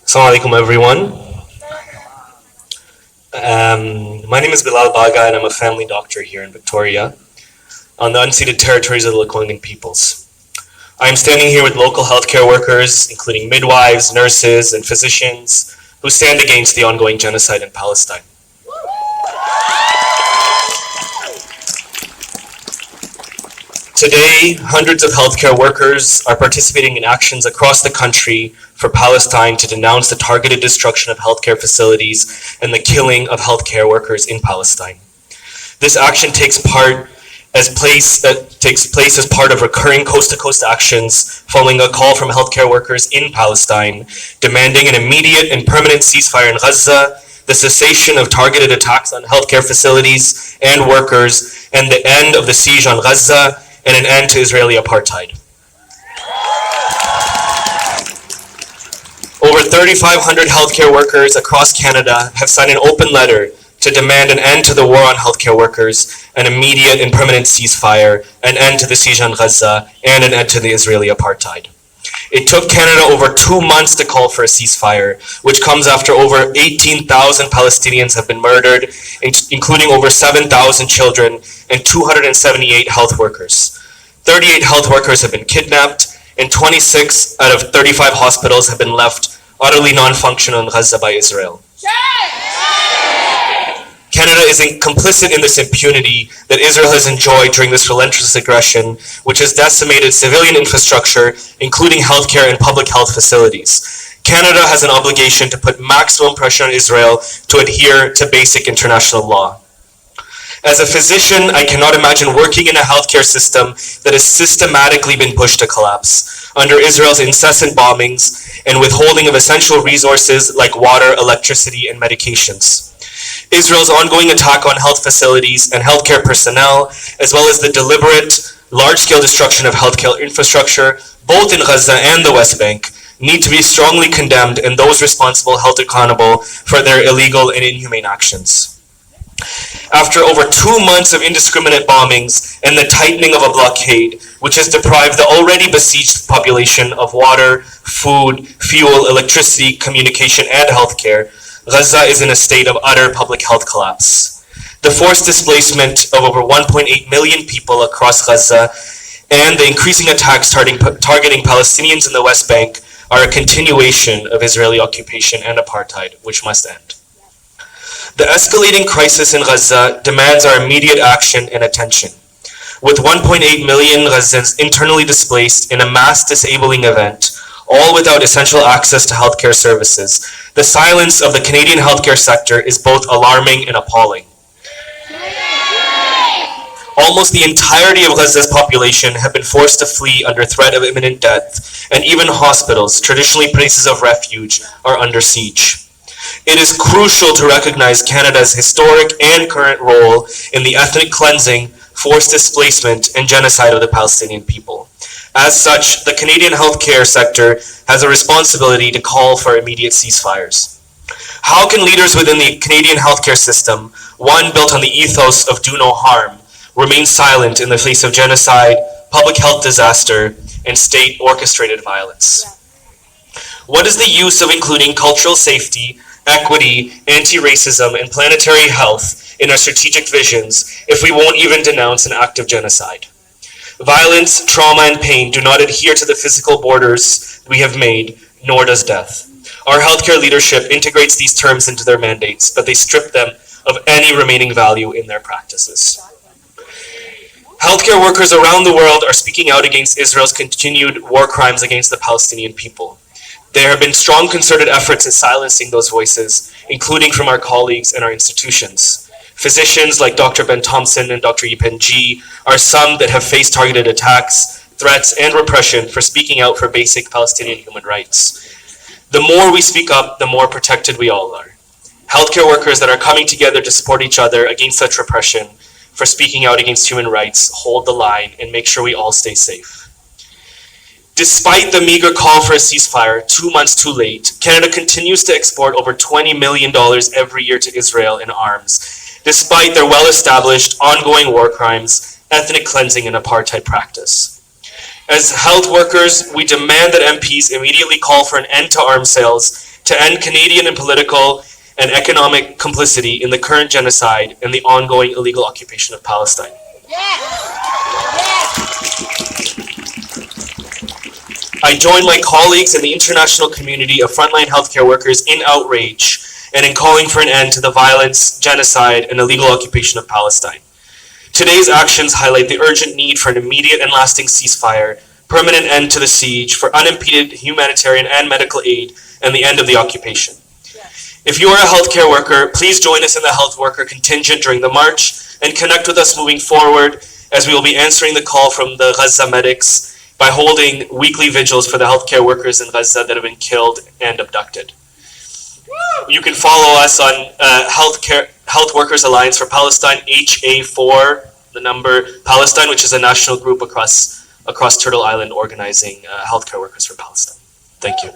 Assalamu alaikum, everyone. My name is Bilal Baga, and I'm a family doctor here in Victoria on the unceded territories of the Lekwungen peoples. I am standing here with local healthcare workers, including midwives, nurses, and physicians, who stand against the ongoing genocide in Palestine. Today, hundreds of healthcare workers are participating in actions across the country for Palestine to denounce the targeted destruction of healthcare facilities and the killing of healthcare workers in Palestine. This action takes place as part of recurring coast-to-coast actions following a call from healthcare workers in Palestine demanding an immediate and permanent ceasefire in Gaza, the cessation of targeted attacks on healthcare facilities and workers, and the end of the siege on Gaza, and an end to Israeli apartheid. Over 3,500 healthcare workers across Canada have signed an open letter to demand an end to the war on healthcare workers, an immediate and permanent ceasefire, an end to the siege on Gaza, and an end to the Israeli apartheid. It took Canada over 2 months to call for a ceasefire, which comes after over 18,000 Palestinians have been murdered, including over 7,000 children and 278 health workers. 38 health workers have been kidnapped, and 26 out of 35 hospitals have been left utterly non-functional in Gaza by Israel. Canada is complicit in this impunity that Israel has enjoyed during this relentless aggression, which has decimated civilian infrastructure, including healthcare and public health facilities. Canada has an obligation to put maximum pressure on Israel to adhere to basic international law. As a physician, I cannot imagine working in a healthcare system that has systematically been pushed to collapse under Israel's incessant bombings and withholding of essential resources like water, electricity, and medications. Israel's ongoing attack on health facilities and healthcare personnel, as well as the deliberate, large-scale destruction of healthcare infrastructure, both in Gaza and the West Bank, need to be strongly condemned and those responsible held accountable for their illegal and inhumane actions. After over 2 months of indiscriminate bombings and the tightening of a blockade, which has deprived the already besieged population of water, food, fuel, electricity, communication, and healthcare, Gaza is in a state of utter public health collapse. The forced displacement of over 1.8 million people across Gaza and the increasing attacks targeting Palestinians in the West Bank are a continuation of Israeli occupation and apartheid, which must end. The escalating crisis in Gaza demands our immediate action and attention. With 1.8 million Gazans internally displaced in a mass disabling event, all without essential access to healthcare services, the silence of the Canadian healthcare sector is both alarming and appalling. Almost the entirety of Gaza's population have been forced to flee under threat of imminent death, and even hospitals, traditionally places of refuge, are under siege. It is crucial to recognize Canada's historic and current role in the ethnic cleansing, forced displacement, and genocide of the Palestinian people. As such, the Canadian healthcare sector has a responsibility to call for immediate ceasefires. How can leaders within the Canadian healthcare system, one built on the ethos of do no harm, remain silent in the face of genocide, public health disaster, and state-orchestrated violence? What is the use of including cultural safety, equity, anti-racism, and planetary health in our strategic visions if we won't even denounce an act of genocide? Violence, trauma, and pain do not adhere to the physical borders we have made, nor does death. Our healthcare leadership integrates these terms into their mandates, but they strip them of any remaining value in their practices. Healthcare workers around the world are speaking out against Israel's continued war crimes against the Palestinian people. There have been strong concerted efforts in silencing those voices, including from our colleagues and our institutions. Physicians like Dr. Ben Thompson and Dr. Yipen G are some that have faced targeted attacks, threats, and repression for speaking out for basic Palestinian human rights. The more we speak up, the more protected we all are. Healthcare workers that are coming together to support each other against such repression, for speaking out against human rights, hold the line and make sure we all stay safe. Despite the meager call for a ceasefire, 2 months too late, Canada continues to export over $20 million every year to Israel in arms, despite their well-established ongoing war crimes, ethnic cleansing, and apartheid practice. As health workers, we demand that MPs immediately call for an end to arms sales, to end Canadian and political and economic complicity in the current genocide and the ongoing illegal occupation of Palestine. I join my colleagues and the international community of frontline healthcare workers in outrage and in calling for an end to the violence, genocide, and illegal occupation of Palestine. Today's actions highlight the urgent need for an immediate and lasting ceasefire, permanent end to the siege, for unimpeded humanitarian and medical aid, and the end of the occupation. If you are a healthcare worker, please join us in the health worker contingent during the march and connect with us moving forward, as we will be answering the call from the Gaza medics by holding weekly vigils for the healthcare workers in Gaza that have been killed and abducted. You can follow us on Health Workers Alliance for Palestine, HA4, the number Palestine, which is a national group across Turtle Island organizing healthcare workers for Palestine. Thank you.